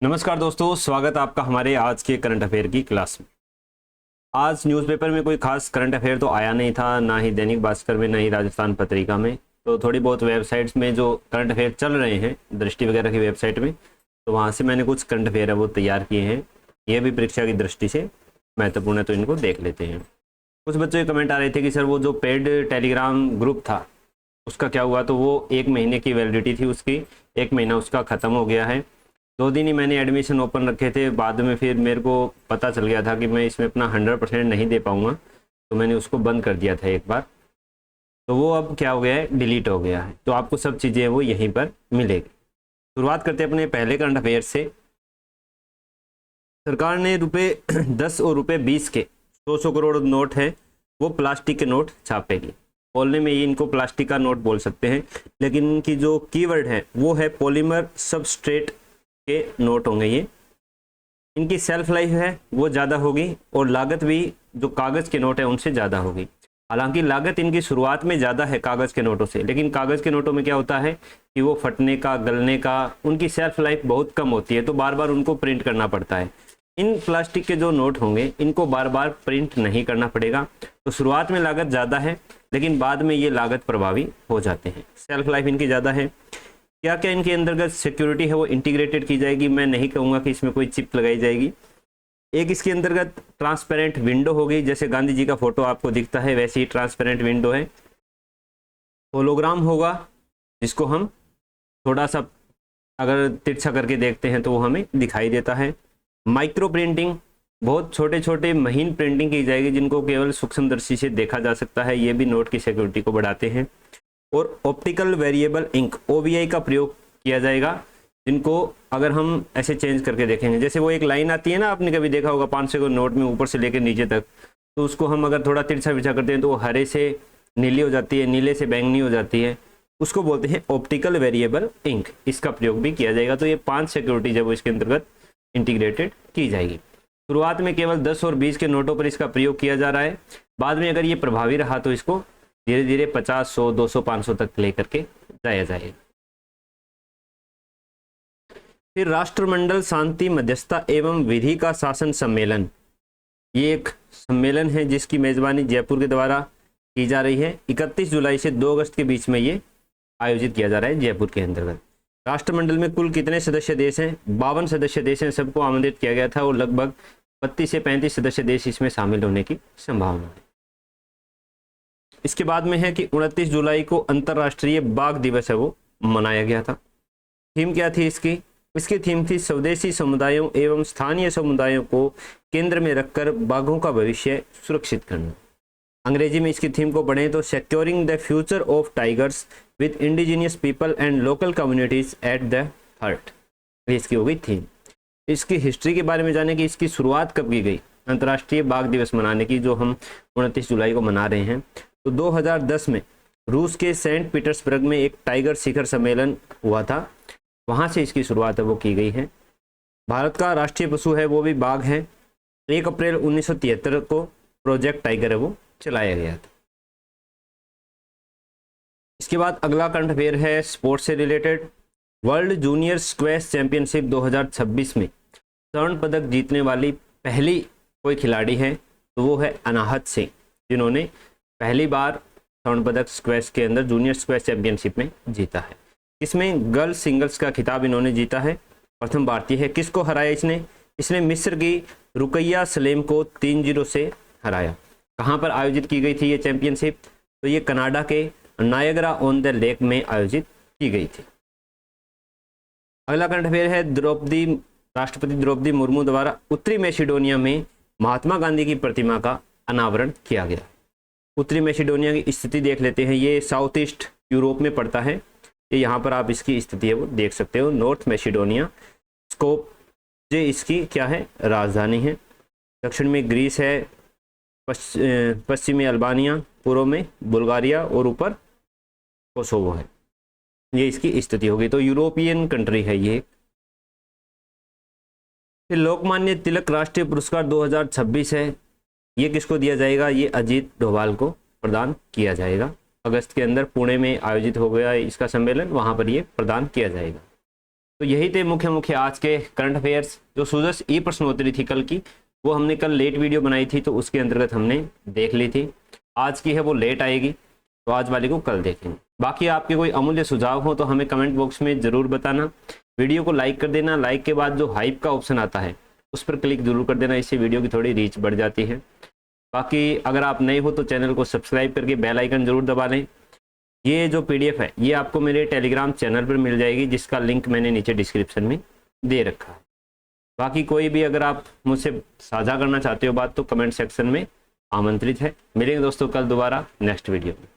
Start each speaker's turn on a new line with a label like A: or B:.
A: नमस्कार दोस्तों, स्वागत है आपका हमारे आज के करंट अफेयर की क्लास में। आज न्यूज़पेपर में कोई खास करंट अफेयर तो आया नहीं था, ना ही दैनिक भास्कर में, ना ही राजस्थान पत्रिका में। तो थोड़ी बहुत वेबसाइट्स में जो करंट अफेयर चल रहे हैं, दृष्टि वगैरह की वेबसाइट में, तो वहाँ से मैंने कुछ करंट अफेयर है वो तैयार किए हैं। ये भी परीक्षा की दृष्टि से महत्वपूर्ण है, तो इनको देख लेते हैं। कुछ बच्चों के कमेंट आ रहे थे कि सर वो जो पेड टेलीग्राम ग्रुप था उसका क्या हुआ। तो वो 1 महीने की वैलिडिटी थी उसकी, 1 महीना उसका ख़त्म हो गया है। 2 दिन ही मैंने एडमिशन ओपन रखे थे, बाद में फिर मेरे को पता चल गया था कि मैं इसमें अपना 100% नहीं दे पाऊँगा, तो मैंने उसको बंद कर दिया था एक बार। तो वो अब क्या हो गया है, डिलीट हो गया है। तो आपको सब चीज़ें वो यहीं पर मिलेगी। शुरुआत करते हैं अपने पहले करंट अफेयर से। सरकार ने ₹10 और ₹20 के 100 करोड़ नोट है वो प्लास्टिक के नोट छापेगी। बोलने में ये इनको प्लास्टिक का नोट बोल सकते हैं, लेकिन इनकी जो कीवर्ड है वो है पॉलीमर सबस्ट्रेट के नोट होंगे ये। इनकी सेल्फ लाइफ है वो ज़्यादा होगी और लागत भी जो कागज़ के नोट है उनसे ज़्यादा होगी। हालांकि लागत इनकी शुरुआत में ज़्यादा है कागज़ के नोटों से, लेकिन कागज़ के नोटों में क्या होता है कि वो फटने का, गलने का, उनकी सेल्फ लाइफ बहुत कम होती है, तो बार बार उनको प्रिंट करना पड़ता है। इन प्लास्टिक के जो नोट होंगे इनको बार बार प्रिंट नहीं करना पड़ेगा, तो शुरुआत में लागत ज़्यादा है, लेकिन बाद में ये लागत प्रभावी हो जाते हैं। सेल्फ लाइफ इनकी ज़्यादा है। क्या क्या इनके अंतर्गत सिक्योरिटी है वो इंटीग्रेटेड की जाएगी। मैं नहीं कहूँगा कि इसमें कोई चिप लगाई जाएगी। एक इसके अंतर्गत ट्रांसपेरेंट विंडो होगी, जैसे गांधी जी का फोटो आपको दिखता है वैसे ही ट्रांसपेरेंट विंडो है। होलोग्राम होगा, जिसको हम थोड़ा सा अगर तिरछा करके देखते हैं तो वो हमें दिखाई देता है। माइक्रो प्रिंटिंग, बहुत छोटे छोटे महीन प्रिंटिंग की जाएगी जिनको केवल सूक्ष्मदर्शी से देखा जा सकता है, ये भी नोट की सिक्योरिटी को बढ़ाते हैं। और ऑप्टिकल वेरिएबल इंक OVI का प्रयोग किया जाएगा, जिनको अगर हम ऐसे चेंज करके देखेंगे, जैसे वो एक लाइन आती है ना, आपने कभी देखा होगा 500 के नोट में ऊपर से लेकर नीचे तक, तो उसको हम अगर थोड़ा तिरछा बिछा करते हैं तो वो हरे से नीली हो जाती है, नीले से बैंगनी हो जाती है, उसको बोलते हैं ऑप्टिकल वेरिएबल इंक। इसका प्रयोग भी किया जाएगा। तो ये 5 सिक्योरिटी जब इसके अंतर्गत इंटीग्रेटेड की जाएगी। शुरुआत में केवल 10 और 20 के नोटों पर इसका प्रयोग किया जा रहा है, बाद में अगर ये प्रभावी रहा तो इसको धीरे धीरे 50, 100, 200, 500 तक लेकर के जाया जाएगा। फिर राष्ट्रमंडल शांति मध्यस्थता एवं विधि का शासन सम्मेलन, ये एक सम्मेलन है जिसकी मेजबानी जयपुर के द्वारा की जा रही है। 31 जुलाई से 2 अगस्त के बीच में ये आयोजित किया जा रहा है जयपुर के अंतर्गत। राष्ट्रमंडल में कुल कितने सदस्य देश हैं? 52 सदस्य देश हैं, सबको आमंत्रित किया गया था और लगभग 32 से 35 सदस्य देश इसमें शामिल होने की संभावना है। इसके बाद में है कि 29 जुलाई को अंतर्राष्ट्रीय बाघ दिवस है वो मनाया गया था। थीम क्या थी इसकी? इसकी थीम थी स्वदेशी समुदायों एवं स्थानीय समुदायों को केंद्र में रखकर बाघों का भविष्य सुरक्षित करना। अंग्रेजी में इसकी थीम को पढ़ें तो securing the future of tigers with indigenous people and local communities at the heart. इसकी हो गई थीम। इसकी हिस्ट्री के बारे में जाने की इसकी शुरुआत कब की गई अंतर्राष्ट्रीय बाघ दिवस मनाने की, जो हम 29 जुलाई को मना रहे हैं। तो 2010 में रूस के सेंट पीटर्सबर्ग में एक टाइगर शिखर सम्मेलन हुआ था, वहाँ से इसकी शुरुआत है वो की गई है। भारत का राष्ट्रीय पशु है वो भी बाघ है। 1 अप्रैल 1973 को प्रोजेक्ट टाइगर है वो चलाया गया था। इसके बाद अगला करंट अफेयर है स्पोर्ट्स से related. World junior squash championship 2026 में स्वर्ण पदक जीतने वाली पहली कोई खिलाड़ी है तो वो है अनाहत सिंह, जिन्होंने पहली बार स्वर्ण पदक स्क्वैश के अंदर जूनियर स्क्वैश चैंपियनशिप में जीता है। इसमें गर्ल्स सिंगल्स का खिताब इन्होंने जीता है, प्रथम भारतीय है। किसको हराया इसने मिस्र की रुकैया सलेम को 3-0 से हराया। कहाँ पर आयोजित की गई थी ये चैंपियनशिप? तो ये कनाडा के नायग्रा ऑन द लेक में आयोजित की गई थी। अगला करंट अफेयर है राष्ट्रपति द्रौपदी मुर्मू द्वारा उत्तरी मैसेडोनिया में महात्मा गांधी की प्रतिमा का अनावरण किया गया। उत्तरी मैसेडोनिया की स्थिति देख लेते हैं। ये साउथ ईस्ट यूरोप में पड़ता है। ये यहाँ पर आप इसकी स्थिति है वो देख सकते हो, नॉर्थ मैसेडोनिया। स्कोप जे इसकी क्या है, राजधानी है। दक्षिण में ग्रीस है, पश्चिम में अल्बानिया, पूर्व में बुल्गारिया और ऊपर कोसोवो है। ये इसकी स्थिति होगी। तो यूरोपियन कंट्री है ये। फिर लोकमान्य तिलक राष्ट्रीय पुरस्कार 2026 है। ये किसको दिया जाएगा? ये अजीत डोभाल को प्रदान किया जाएगा। अगस्त के अंदर पुणे में आयोजित हो गया इसका सम्मेलन, वहाँ पर ये प्रदान किया जाएगा। तो यही थे मुख्य मुख्य आज के करंट अफेयर्स। जो सुजस ई प्रश्नोत्तरी थी कल की, वो हमने कल लेट वीडियो बनाई थी तो उसके अंतर्गत हमने देख ली थी। आज की है वो लेट आएगी, तो आज वाली को कल देखेंगे। बाकी आपके कोई अमूल्य सुझाव हो तो हमें कमेंट बॉक्स में ज़रूर बताना। वीडियो को लाइक कर देना, लाइक के बाद जो हाइप का ऑप्शन आता है उस पर क्लिक जरूर कर देना, इससे वीडियो की थोड़ी रीच बढ़ जाती है। बाकी अगर आप नए हो तो चैनल को सब्सक्राइब करके बेल आइकन जरूर दबा लें। ये जो PDF है ये आपको मेरे टेलीग्राम चैनल पर मिल जाएगी, जिसका लिंक मैंने नीचे डिस्क्रिप्शन में दे रखा है। बाकी कोई भी अगर आप मुझसे साझा करना चाहते हो बात, तो कमेंट सेक्शन में आमंत्रित है। मिलेंगे दोस्तों कल दोबारा नेक्स्ट वीडियो में।